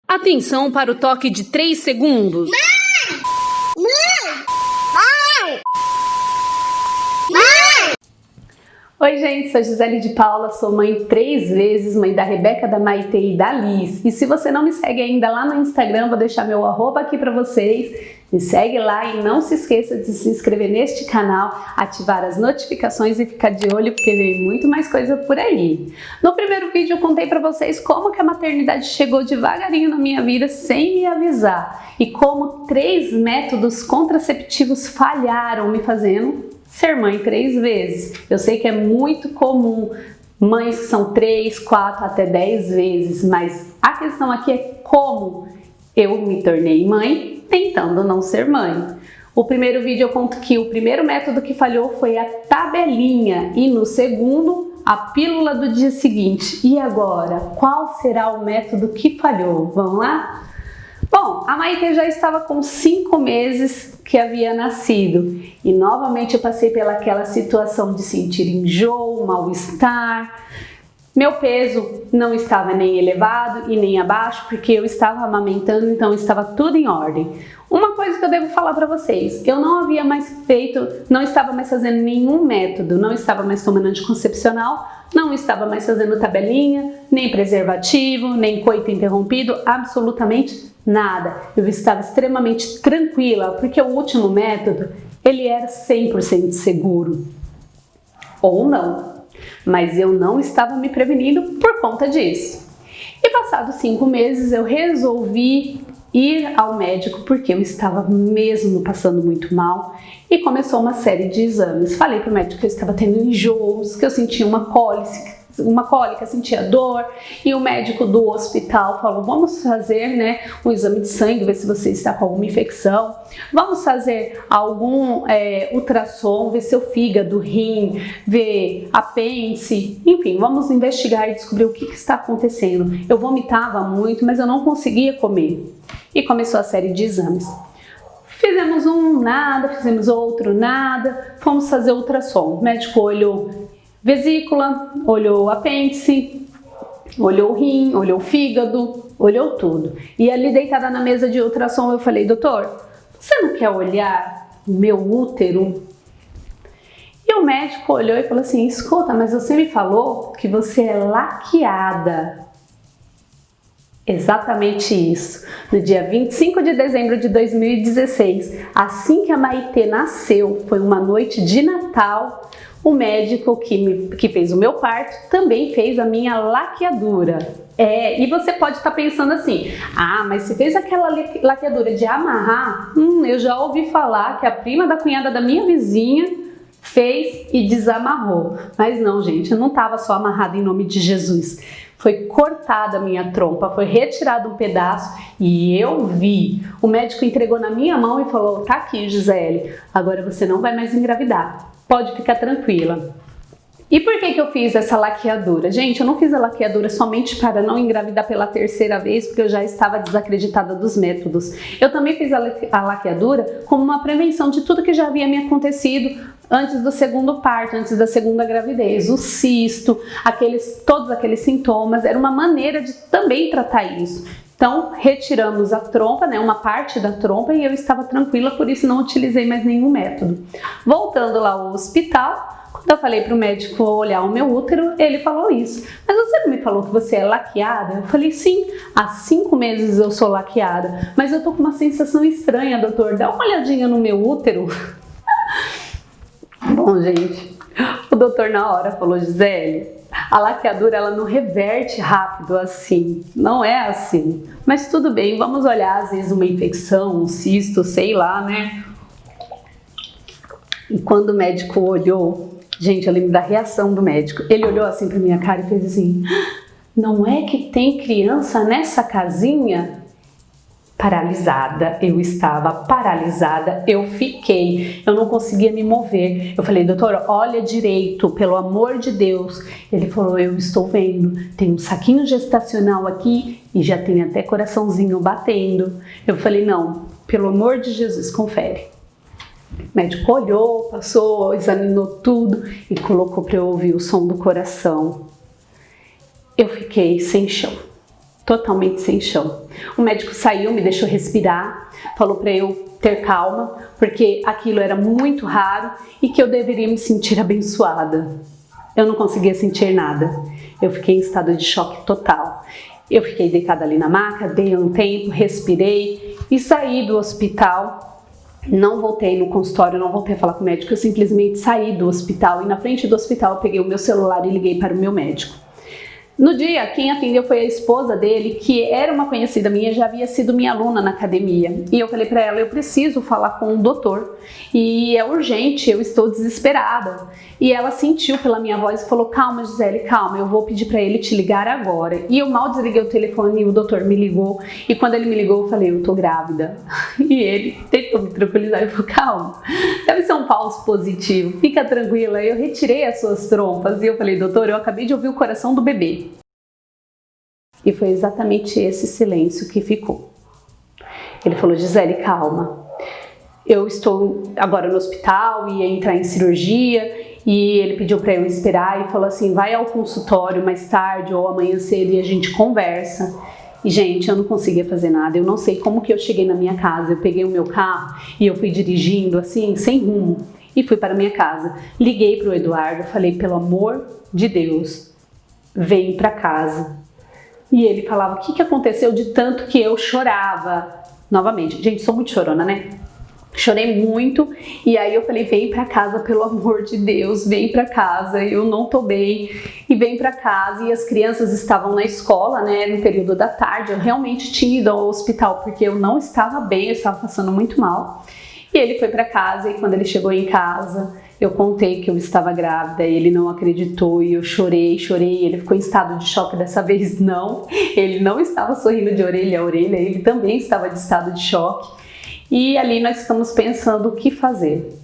Atenção para o toque de 3 segundos. Oi gente, sou Gisele de Paula, sou mãe 3 vezes, mãe da Rebeca, da Maite e da Liz. E se você não me segue ainda lá no Instagram, vou deixar meu arroba aqui pra vocês. Me segue lá e não se esqueça de se inscrever neste canal, ativar as notificações e ficar de olho porque vem muito mais coisa por aí. No primeiro vídeo eu contei pra vocês como que a maternidade chegou devagarinho na minha vida sem me avisar e como 3 métodos contraceptivos falharam me fazendo ser mãe 3 vezes. Eu sei que é muito comum mães que são 3, 4, até 10 vezes, mas a questão aqui é como eu me tornei mãe tentando não ser mãe. O primeiro vídeo eu conto que o primeiro método que falhou foi a tabelinha e no segundo a pílula do dia seguinte. E agora, qual será o método que falhou? Vamos lá? Bom, a Maite já estava com 5 meses que havia nascido e novamente eu passei pelaquela situação de sentir enjoo, mal-estar. Meu peso não estava nem elevado e nem abaixo porque eu estava amamentando, então estava tudo em ordem. Uma coisa que eu devo falar para vocês, eu não havia mais feito, não estava mais fazendo nenhum método, não estava mais tomando anticoncepcional, não estava mais fazendo tabelinha, nem preservativo, nem coito interrompido, absolutamente nada. Eu estava extremamente tranquila, porque o último método, ele era 100% seguro. Ou não. Mas eu não estava me prevenindo por conta disso. E passados 5 meses eu resolvi ir ao médico porque eu estava mesmo passando muito mal e começou uma série de exames. Falei para o médico que eu estava tendo enjoos, que eu sentia uma cólica, sentia dor, e o médico do hospital falou: vamos fazer um exame de sangue, ver se você está com alguma infecção, vamos fazer algum ultrassom, ver seu fígado, rim, ver apêndice, enfim, vamos investigar e descobrir o que está acontecendo. Eu vomitava muito, mas eu não conseguia comer. E começou a série de exames. Fizemos um, nada, fizemos outro, nada, fomos fazer ultrassom. O médico olhou vesícula, olhou apêndice, olhou o rim, olhou o fígado, olhou tudo. E ali deitada na mesa de ultrassom eu falei: doutor, você não quer olhar o meu útero? E o médico olhou e falou assim: escuta, mas você me falou que você é laqueada. Exatamente isso. No dia 25 de dezembro de 2016, assim que a Maite nasceu, foi uma noite de Natal, o médico que fez o meu parto também fez a minha laqueadura. E você pode estar pensando assim: ah, mas se fez aquela laqueadura de amarrar, eu já ouvi falar que a prima da cunhada da minha vizinha fez e desamarrou. Mas não, gente, eu não estava só amarrada em nome de Jesus. Foi cortada a minha trompa, foi retirado um pedaço e eu vi. O médico entregou na minha mão e falou: tá aqui, Gisele, agora você não vai mais engravidar. Pode ficar tranquila. E por que eu fiz essa laqueadura? Gente, eu não fiz a laqueadura somente para não engravidar pela 3ª vez, porque eu já estava desacreditada dos métodos. Eu também fiz a laqueadura como uma prevenção de tudo que já havia me acontecido antes do segundo parto, antes da segunda gravidez. O cisto, todos aqueles sintomas, era uma maneira de também tratar isso. Então, retiramos a trompa, uma parte da trompa, e eu estava tranquila, por isso não utilizei mais nenhum método. Voltando lá ao hospital, quando eu falei para o médico olhar o meu útero, ele falou isso: mas você não me falou que você é laqueada? Eu falei: sim, há 5 meses eu sou laqueada, mas eu tô com uma sensação estranha, doutor, dá uma olhadinha no meu útero. Bom, gente, o doutor na hora falou: Gisele, a laqueadura ela não reverte rápido assim, não é assim. Mas tudo bem, vamos olhar, às vezes uma infecção, um cisto, sei lá, né? E quando o médico olhou, gente, eu lembro da reação do médico. Ele olhou assim pra minha cara e fez assim: não é que tem criança nessa casinha? Paralisada, eu estava paralisada, eu fiquei, eu não conseguia me mover. Eu falei: doutor, olha direito, pelo amor de Deus. Ele falou: eu estou vendo, tem um saquinho gestacional aqui e já tem até coraçãozinho batendo. Eu falei: não, pelo amor de Jesus, confere. O médico olhou, passou, examinou tudo e colocou para eu ouvir o som do coração. Eu fiquei sem chão. totalmente sem chão. O médico saiu, me deixou respirar, falou para eu ter calma, porque aquilo era muito raro e que eu deveria me sentir abençoada. Eu não conseguia sentir nada. Eu fiquei em estado de choque total. Eu fiquei deitada ali na maca, dei um tempo, respirei e saí do hospital. Não voltei no consultório, não voltei a falar com o médico, eu simplesmente saí do hospital e na frente do hospital eu peguei o meu celular e liguei para o meu médico. No dia, quem atendeu foi a esposa dele, que era uma conhecida minha, já havia sido minha aluna na academia. E eu falei para ela, eu preciso falar com o doutor e é urgente, eu estou desesperada. E ela sentiu pela minha voz e falou, calma Gisele, calma, eu vou pedir para ele te ligar agora. E eu mal desliguei o telefone e o doutor me ligou. E quando ele me ligou, eu falei, eu tô grávida. E ele tentou me tranquilizar e falou, calma, deve ser um falso positivo, fica tranquila. Eu retirei as suas trompas e eu falei, doutor, eu acabei de ouvir o coração do bebê. E foi exatamente esse silêncio que ficou. Ele falou, Gisele, calma. Eu estou agora no hospital, ia entrar em cirurgia e ele pediu para eu esperar e falou assim, vai ao consultório mais tarde ou amanhã cedo e a gente conversa. E gente, eu não conseguia fazer nada, eu não sei como que eu cheguei na minha casa. Eu peguei o meu carro e eu fui dirigindo assim, sem rumo e fui para minha casa. Liguei para o Eduardo, falei, pelo amor de Deus, vem para casa. E ele falava, o que aconteceu de tanto que eu chorava? Novamente, gente, sou muito chorona, né? Chorei muito e aí eu falei, vem pra casa, pelo amor de Deus, vem pra casa, eu não tô bem. E vem pra casa e as crianças estavam na escola, né, no período da tarde. Eu realmente tinha ido ao hospital porque eu não estava bem, eu estava passando muito mal. E ele foi pra casa e quando ele chegou em casa, eu contei que eu estava grávida e ele não acreditou e eu chorei, ele ficou em estado de choque dessa vez, não. Ele não estava sorrindo de orelha a orelha, ele também estava de estado de choque. E ali nós ficamos pensando o que fazer.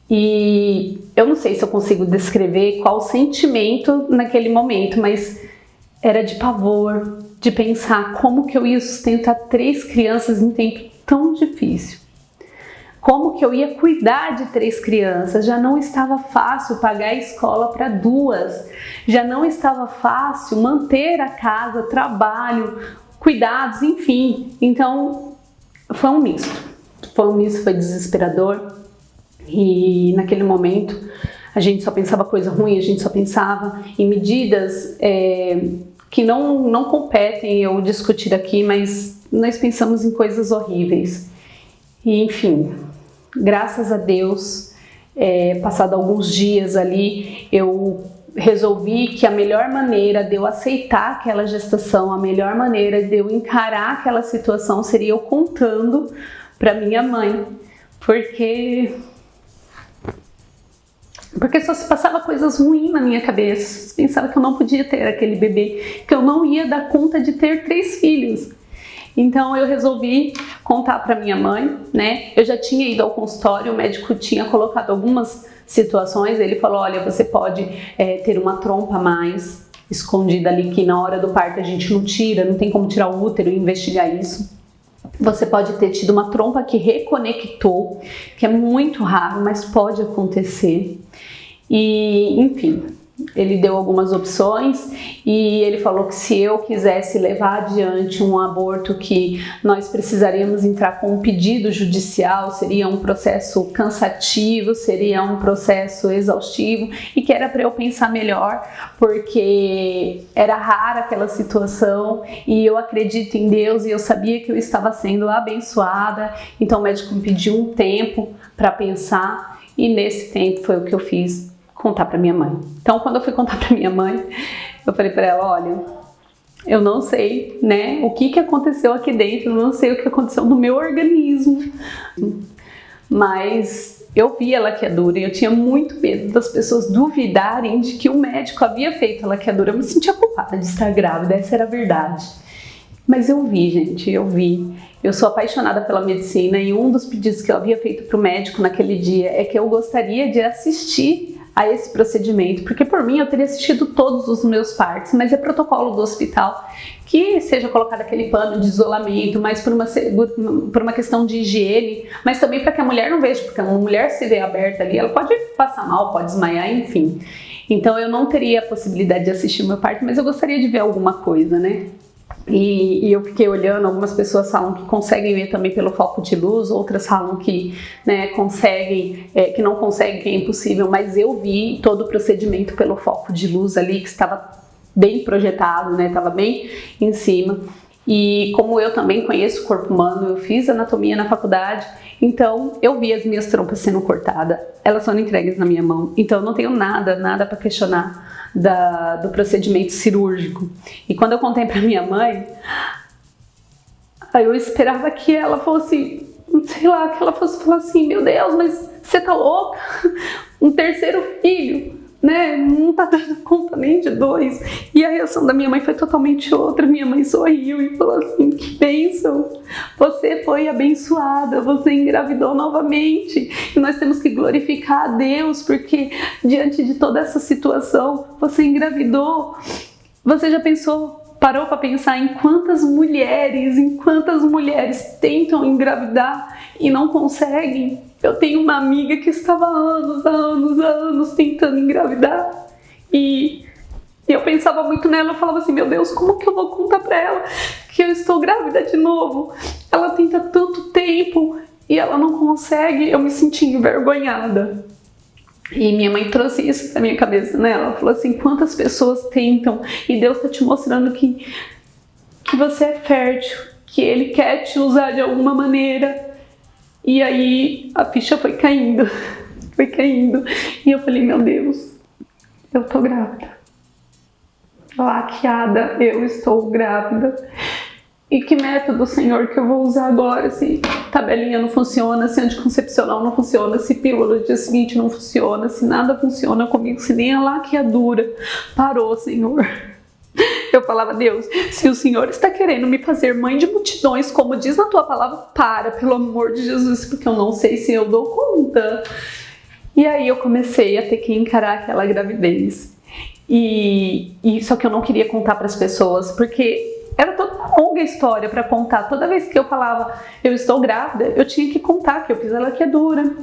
E eu não sei se eu consigo descrever qual o sentimento naquele momento, mas era de pavor, de pensar como que eu ia sustentar 3 crianças em tempo tão difícil. Como que eu ia cuidar de 3 crianças? Já não estava fácil pagar a escola para 2, já não estava fácil manter a casa, trabalho, cuidados, enfim. Então, foi um misto, foi desesperador e naquele momento a gente só pensava coisa ruim, a gente só pensava em medidas que não competem eu discutir aqui, mas nós pensamos em coisas horríveis. E enfim, graças a Deus, passado alguns dias ali, eu resolvi que a melhor maneira de eu aceitar aquela gestação, a melhor maneira de eu encarar aquela situação seria eu contando para minha mãe, porque só se passava coisas ruins na minha cabeça. Pensava que eu não podia ter aquele bebê, que eu não ia dar conta de ter 3 filhos. Então eu resolvi contar para minha mãe, né? Eu já tinha ido ao consultório, o médico tinha colocado algumas situações, ele falou, olha, você pode ter uma trompa a mais escondida ali, que na hora do parto a gente não tira, não tem como tirar o útero e investigar isso. Você pode ter tido uma trompa que reconectou, que é muito raro, mas pode acontecer. E, enfim, ele deu algumas opções e ele falou que se eu quisesse levar adiante um aborto, que nós precisaríamos entrar com um pedido judicial, seria um processo cansativo, seria um processo exaustivo e que era para eu pensar melhor, porque era rara aquela situação e eu acredito em Deus e eu sabia que eu estava sendo abençoada. Então o médico me pediu um tempo para pensar e nesse tempo foi o que eu fiz, contar para minha mãe. Então, quando eu fui contar para minha mãe, eu falei para ela, olha, eu não sei, né, o que aconteceu aqui dentro, eu não sei o que aconteceu no meu organismo, mas eu vi a laqueadura e eu tinha muito medo das pessoas duvidarem de que o médico havia feito a laqueadura. Eu me sentia culpada de estar grávida, essa era a verdade. Mas eu vi, gente, eu vi. Eu sou apaixonada pela medicina e um dos pedidos que eu havia feito para o médico naquele dia é que eu gostaria de assistir a esse procedimento, porque por mim eu teria assistido todos os meus partos, mas é protocolo do hospital que seja colocado aquele pano de isolamento, mas por uma questão de higiene, mas também para que a mulher não veja, porque uma mulher se vê aberta ali, ela pode passar mal, pode desmaiar, enfim. Então eu não teria a possibilidade de assistir o meu parto, mas eu gostaria de ver alguma coisa, né? E eu fiquei olhando, algumas pessoas falam que conseguem ver também pelo foco de luz, outras falam que, né, conseguem, que não conseguem, que é impossível, mas eu vi todo o procedimento pelo foco de luz ali, que estava bem projetado, né, estava bem em cima. E como eu também conheço o corpo humano, eu fiz anatomia na faculdade, então eu vi as minhas trompas sendo cortadas, elas foram entregues na minha mão, então eu não tenho nada para questionar do procedimento cirúrgico. E quando eu contei para minha mãe, eu esperava que ela fosse, sei lá, que ela fosse falar assim, meu Deus, mas você tá louca? Um terceiro filho, né? Não tá dando conta nem de 2. E a reação da minha mãe foi totalmente outra. Minha mãe sorriu e falou assim, que bênção, você foi abençoada, você engravidou novamente. E nós temos que glorificar a Deus, porque diante de toda essa situação, você engravidou. Você já parou para pensar em quantas mulheres tentam engravidar e não conseguem? Eu tenho uma amiga que estava há anos tentando engravidar e eu pensava muito nela, eu falava assim, meu Deus, como que eu vou contar para ela que eu estou grávida de novo? Ela tenta tanto tempo e ela não consegue, eu me senti envergonhada. E minha mãe trouxe isso pra minha cabeça, né? Ela falou assim, quantas pessoas tentam e Deus tá te mostrando que você é fértil, que Ele quer te usar de alguma maneira. E aí a ficha foi caindo. E eu falei, meu Deus, eu tô grávida. Laqueada, eu estou grávida. E que método, Senhor, que eu vou usar agora? Se tabelinha não funciona, se anticoncepcional não funciona, se pílula do dia seguinte não funciona, se nada funciona comigo, se nem a laqueadura parou, Senhor. Eu falava, Deus, se o Senhor está querendo me fazer mãe de multidões, como diz na tua palavra, pelo amor de Jesus, porque eu não sei se eu dou conta. E aí eu comecei a ter que encarar aquela gravidez. Só que eu não queria contar para as pessoas, porque era toda uma longa história para contar. Toda vez que eu falava, eu estou grávida, eu tinha que contar que eu fiz a laqueadura,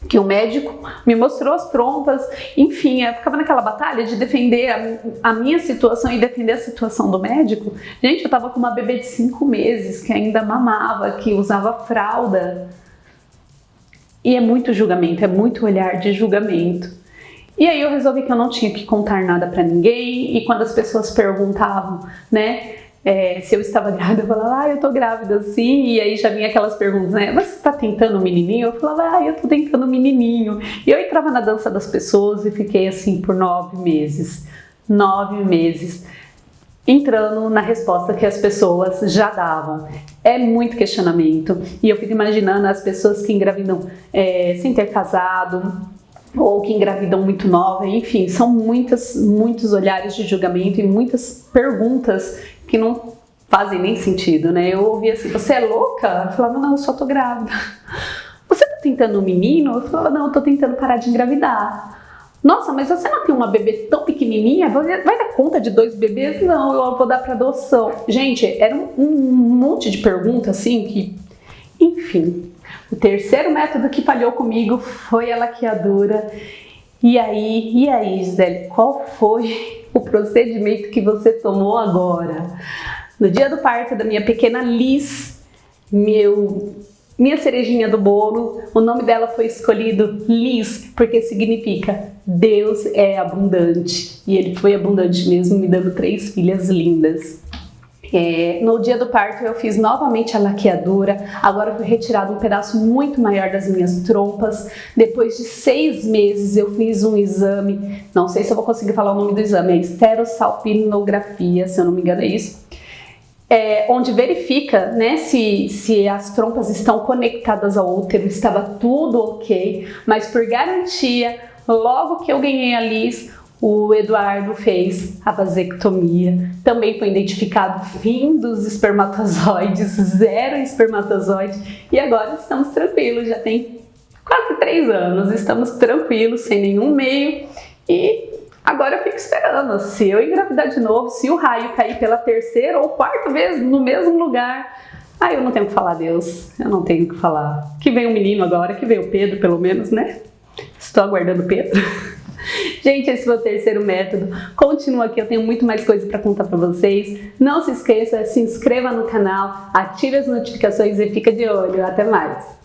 que o médico me mostrou as trompas, enfim, eu ficava naquela batalha de defender a minha situação e defender a situação do médico. Gente, eu tava com uma bebê de 5 meses, que ainda mamava, que usava fralda. E é muito julgamento, é muito olhar de julgamento. E aí eu resolvi que eu não tinha que contar nada pra ninguém, e quando as pessoas perguntavam, né, se eu estava grávida, eu falava, eu tô grávida sim, e aí já vinha aquelas perguntas, né, você tá tentando um menininho? Eu falava, eu tô tentando um menininho. E eu entrava na dança das pessoas e fiquei assim por 9 meses, entrando na resposta que as pessoas já davam. É muito questionamento, e eu fico imaginando as pessoas que engravidam sem ter casado, ou que engravidam muito nova, enfim, são muitos olhares de julgamento e muitas perguntas que não fazem nem sentido, né? Eu ouvia assim, você é louca? Eu falava, não, eu só tô grávida. Você tá tentando um menino? Eu falava, não, eu tô tentando parar de engravidar. Nossa, mas você não tem uma bebê tão pequenininha? Vai dar conta de 2 bebês? Não, eu vou dar pra adoção. Gente, era um monte de perguntas assim que, enfim. O terceiro método que falhou comigo foi a laqueadura. E aí, Gisele, qual foi o procedimento que você tomou agora? No dia do parto da minha pequena Liz, minha cerejinha do bolo, o nome dela foi escolhido Liz, porque significa Deus é abundante. E Ele foi abundante mesmo, me dando 3 filhas lindas. No dia do parto eu fiz novamente a laqueadura, agora foi retirado um pedaço muito maior das minhas trompas. Depois de 6 meses eu fiz um exame, não sei se eu vou conseguir falar o nome do exame, é esterossalpinografia, se eu não me engano é isso, onde verifica, né, se as trompas estão conectadas ao útero, estava tudo ok, mas por garantia, logo que eu ganhei a Liz, o Eduardo fez a vasectomia. Também foi identificado fim dos espermatozoides, 0 espermatozoide. E agora estamos tranquilos, já tem quase 3 anos, estamos tranquilos, sem nenhum meio. E agora eu fico esperando, se eu engravidar de novo, se o raio cair pela 3ª ou 4ª vez no mesmo lugar, eu não tenho o que falar, Deus, eu não tenho o que falar. Que vem um menino agora, que vem o Pedro pelo menos, né? Estou aguardando o Pedro. Gente, esse foi o terceiro método. Continua aqui, eu tenho muito mais coisa para contar para vocês. Não se esqueça, se inscreva no canal, ative as notificações e fica de olho. Até mais!